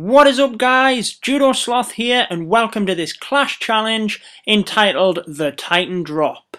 What is up guys, Judo Sloth here and welcome to this Clash challenge entitled The Titan Drop.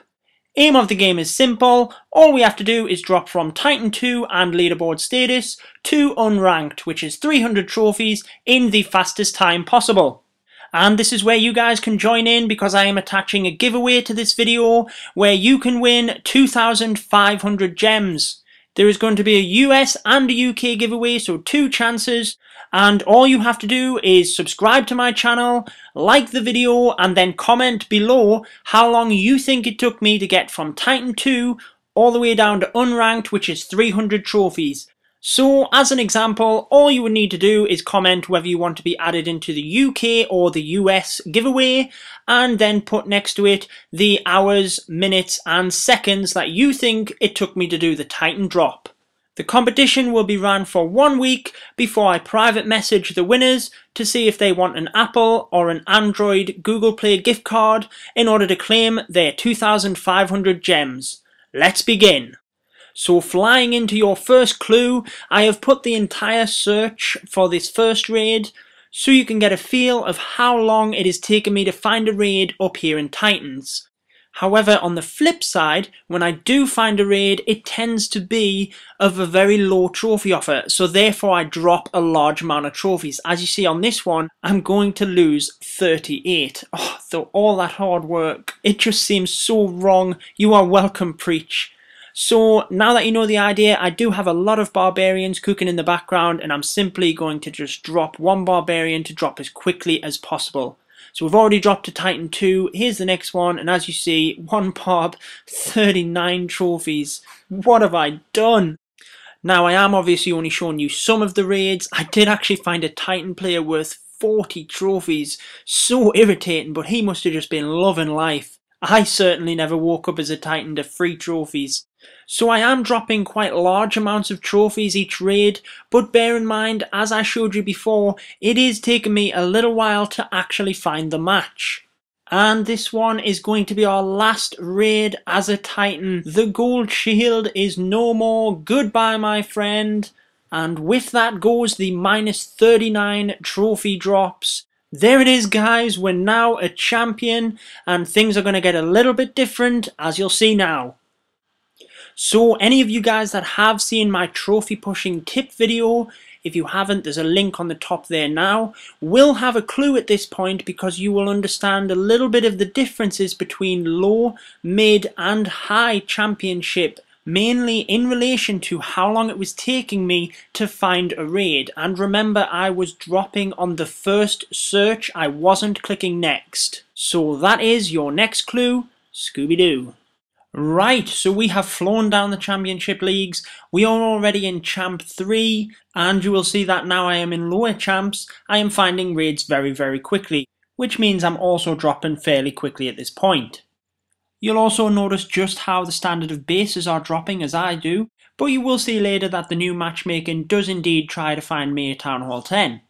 Aim of the game is simple, all we have to do is drop from Titan 2 and Leaderboard status to Unranked, which is 300 trophies in the fastest time possible. And this is where you guys can join in because I am attaching a giveaway to this video where you can win 2,500 gems. There is going to be a US and a UK giveaway, so 2 chances. And all you have to do is subscribe to my channel, like the video, and then comment below how long you think it took me to get from Titan 2 all the way down to Unranked, which is 300 trophies. So, as an example, all you would need to do is comment whether you want to be added into the UK or the US giveaway, and then put next to it the hours, minutes, and seconds that you think it took me to do the Titan drop. The competition will be ran for 1 week before I private message the winners to see if they want an Apple or an Android Google Play gift card in order to claim their 2,500 gems. Let's begin. So flying into your first clue, I have put the entire search for this first raid so you can get a feel of how long it has taken me to find a raid up here in Titans. However, on the flip side, when I do find a raid, it tends to be of a very low trophy offer, so therefore I drop a large amount of trophies. As you see on this one, I'm going to lose 38. Oh, though all that hard work, it just seems so wrong. You are welcome, Preach. So now that you know the idea, I do have a lot of barbarians cooking in the background, and I'm simply going to just drop 1 barbarian to drop as quickly as possible. So we've already dropped to Titan 2, here's the next one, and as you see, 1 barb, 39 trophies. What have I done? Now I am obviously only showing you some of the raids. I did actually find a Titan player worth 40 trophies. So irritating, but he must have just been loving life. I certainly never woke up as a Titan to free trophies. So I am dropping quite large amounts of trophies each raid, but bear in mind, as I showed you before, it is taking me a little while to actually find the match. And this one is going to be our last raid as a Titan. The gold shield is no more. Goodbye, my friend. And with that goes the minus 39 trophy drops. There it is, guys. We're now a champion, and things are going to get a little bit different, as you'll see now. So any of you guys that have seen my trophy pushing tip video, if you haven't, there's a link on the top there now, will have a clue at this point because you will understand a little bit of the differences between low, mid and high championship, mainly in relation to how long it was taking me to find a raid. And remember, I was dropping on the first search, I wasn't clicking next. So that is your next clue, Scooby-Doo. Right, so we have flown down the championship leagues. We are already in Champ 3, and you will see that now I am in lower champs. I am finding raids very, very quickly, which means I'm also dropping fairly quickly at this point. You'll also notice just how the standard of bases are dropping as I do, but you will see later that the new matchmaking does indeed try to find me a Town Hall 10.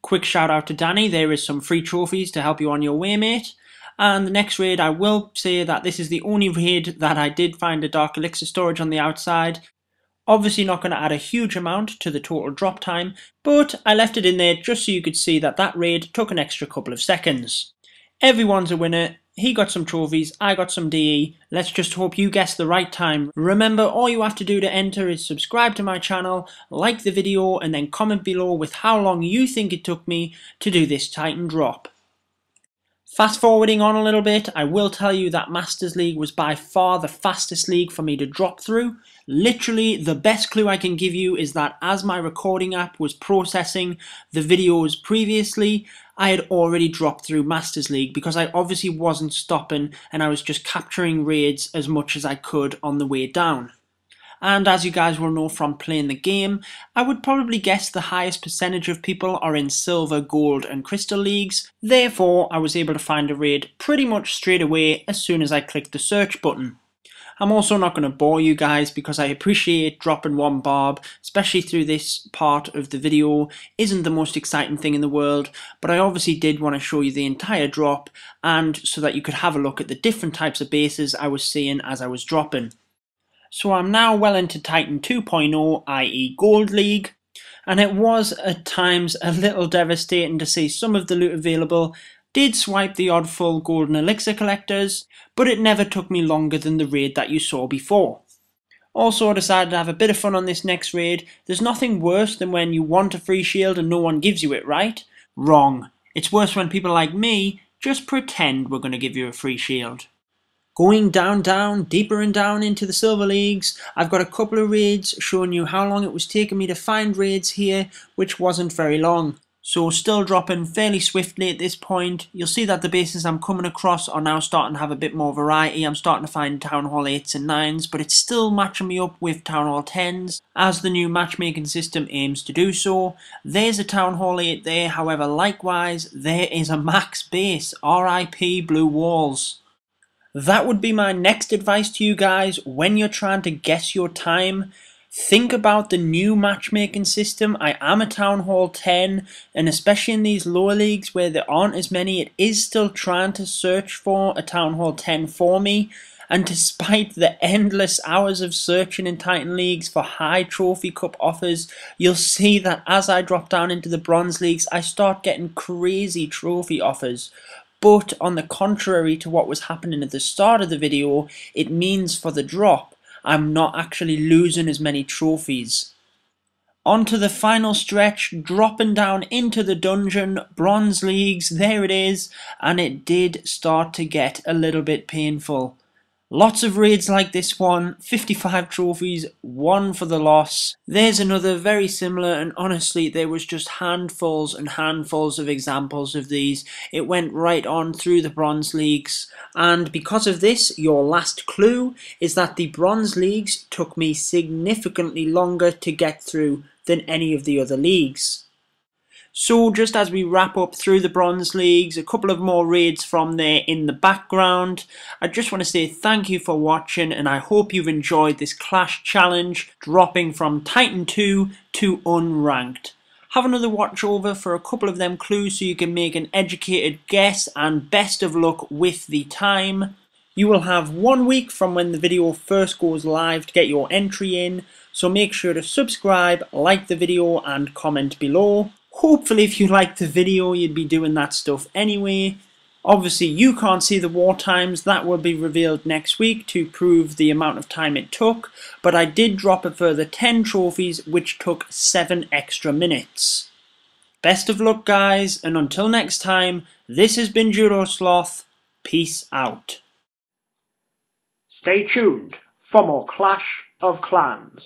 Quick shout out to Danny, there is some free trophies to help you on your way, mate. And the next raid, I will say that this is the only raid that I did find a Dark Elixir storage on the outside. Obviously not going to add a huge amount to the total drop time, but I left it in there just so you could see that that raid took an extra couple of seconds. Everyone's a winner. He got some trophies, I got some DE. Let's just hope you guessed the right time. Remember, all you have to do to enter is subscribe to my channel, like the video, and then comment below with how long you think it took me to do this Titan drop. Fast forwarding on a little bit, I will tell you that Masters League was by far the fastest league for me to drop through. Literally, the best clue I can give you is that as my recording app was processing the videos previously, I had already dropped through Masters League because I obviously wasn't stopping and I was just capturing raids as much as I could on the way down. And as you guys will know from playing the game, I would probably guess the highest percentage of people are in silver, gold and crystal leagues. Therefore, I was able to find a raid pretty much straight away as soon as I clicked the search button. I'm also not going to bore you guys because I appreciate dropping 1 barb, especially through this part of the video, isn't the most exciting thing in the world, but I obviously did want to show you the entire drop and so that you could have a look at the different types of bases I was seeing as I was dropping. So I'm now well into Titan 2.0, i.e. Gold League, and it was at times a little devastating to see some of the loot available did swipe the odd full golden elixir collectors, but it never took me longer than the raid that you saw before. Also, I decided to have a bit of fun on this next raid. There's nothing worse than when you want a free shield and no one gives you it, right? Wrong. It's worse when people like me just pretend we're going to give you a free shield. Going down, deeper and down into the Silver Leagues, I've got a couple of raids showing you how long it was taking me to find raids here, which wasn't very long. So still dropping fairly swiftly at this point. You'll see that the bases I'm coming across are now starting to have a bit more variety. I'm starting to find Town Hall 8s and 9s, but it's still matching me up with Town Hall 10s, as the new matchmaking system aims to do so. There's a Town Hall 8 there, however likewise, there is a max base, RIP Blue Walls. That would be my next advice to you guys when you're trying to guess your time. Think about the new matchmaking system. I am a Town Hall 10, and especially in these lower leagues where there aren't as many, it is still trying to search for a Town Hall 10 for me. And despite the endless hours of searching in Titan Leagues for high Trophy Cup offers, you'll see that as I drop down into the Bronze Leagues, I start getting crazy trophy offers. But on the contrary to what was happening at the start of the video, it means for the drop, I'm not actually losing as many trophies. Onto the final stretch, dropping down into the dungeon, Bronze Leagues, there it is, and it did start to get a little bit painful. Lots of raids like this one, 55 trophies, 1 for the loss. There's another very similar, and honestly there was just handfuls and handfuls of examples of these. It went right on through the Bronze Leagues, and because of this, your last clue is that the Bronze Leagues took me significantly longer to get through than any of the other leagues. So just as we wrap up through the Bronze Leagues, a couple of more raids from there in the background, I just want to say thank you for watching, and I hope you've enjoyed this Clash Challenge dropping from Titan 2 to Unranked. Have another watch over for a couple of them clues so you can make an educated guess, and best of luck with the time. You will have 1 week from when the video first goes live to get your entry in, so make sure to subscribe, like the video and comment below. Hopefully if you liked the video you'd be doing that stuff anyway. Obviously you can't see the war times, that will be revealed next week to prove the amount of time it took, but I did drop a further 10 trophies which took 7 extra minutes. Best of luck guys, and until next time, this has been Judo Sloth, peace out. Stay tuned for more Clash of Clans.